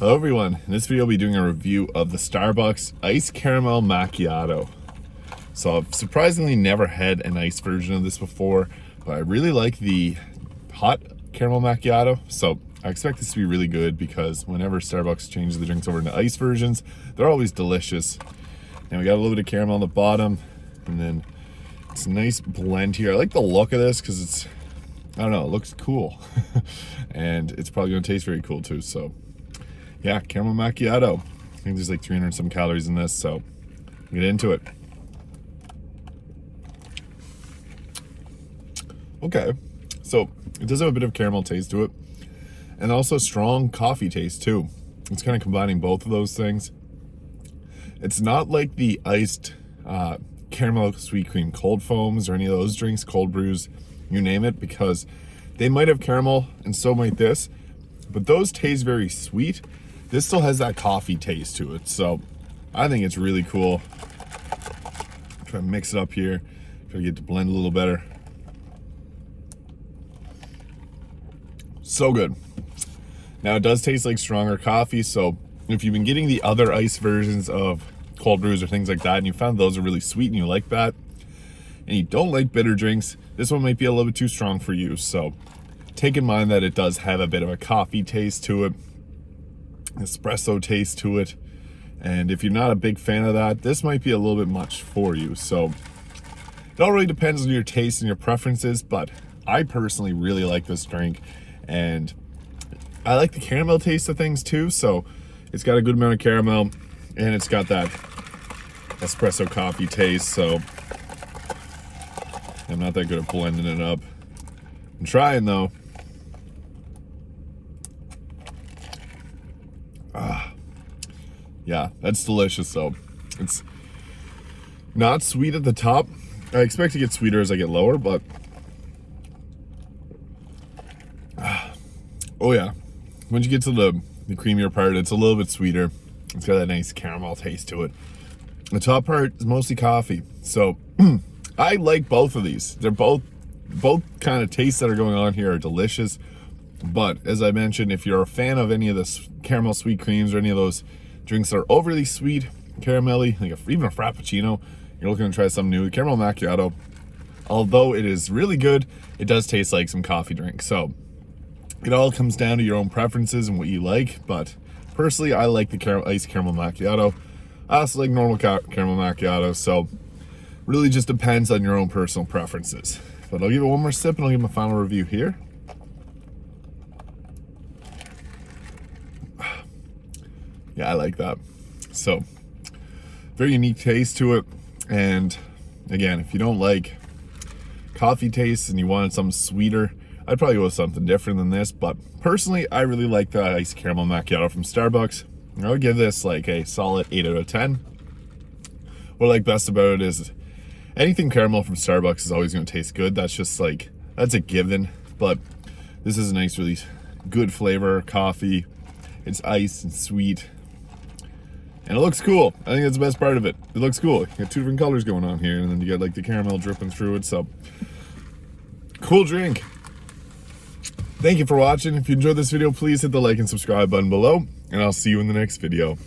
Hello everyone, in this video I'll be doing a review of the Starbucks Iced Caramel Macchiato. So I've surprisingly never had an iced version of this before, but I really like the hot caramel macchiato, so I expect this to be really good because whenever Starbucks changes the drinks over into iced versions, they're always delicious. And we got a little bit of caramel on the bottom, and then it's a nice blend here. I like the look of this because it's, I don't know, it looks cool. And it's probably going to taste very cool too, so yeah, caramel macchiato. I think there's like 300 some calories in this, so get into it. Okay, so it does have a bit of caramel taste to it, and also strong coffee taste too. It's kind of combining both of those things. It's not like the iced caramel sweet cream cold foams or any of those drinks, cold brews, you name it, because they might have caramel and so might this, but those taste very sweet. This still has that coffee taste to it, so I think it's really cool. Try to mix it up here, try to get it to blend a little better. So good. Now it does taste like stronger coffee, so if you've been getting the other ice versions of cold brews or things like that and you found those are really sweet and you like that and you don't like bitter drinks, this one might be a little bit too strong for you. So take in mind that it does have a bit of a coffee taste to it, espresso taste to it, and if you're not a big fan of that, this might be a little bit much for you. So it all really depends on your taste and your preferences, but I personally really like this drink, and I like the caramel taste of things too. So it's got a good amount of caramel and it's got that espresso coffee taste, so I'm not that good at blending it up. I'm trying though. Yeah, that's delicious though. It's not sweet at the top. I expect to get sweeter as I get lower, but oh yeah, once you get to the creamier part, it's a little bit sweeter. It's got that nice caramel taste to it. The top part is mostly coffee, so I like both of these. They're both kind of tastes that are going on here are delicious. But as I mentioned, if you're a fan of any of the caramel sweet creams or any of those drinks that are overly sweet, caramelly, like even a frappuccino, you're looking to try something new, the caramel macchiato, although it is really good, it does taste like some coffee drink. So it all comes down to your own preferences and what you like, but personally, I like the iced caramel macchiato. I also like normal caramel macchiato, so really just depends on your own personal preferences. But I'll give it one more sip and I'll give my final review here. Yeah, I like that. So very unique taste to it, and again, if you don't like coffee taste and you wanted something sweeter, I'd probably go with something different than this, but personally, I really like the iced caramel macchiato from Starbucks. I would give this like a solid 8 out of 10. What I like best about it is anything caramel from Starbucks is always going to taste good. That's just like, that's a given, but this is a nice, really good flavor, coffee. It's iced and sweet, and it looks cool. I think that's the best part of it. It looks cool. You got two different colors going on here, and then you got like the caramel dripping through it, so cool drink. Thank you for watching. If you enjoyed this video, please hit the like and subscribe button below, and I'll see you in the next video.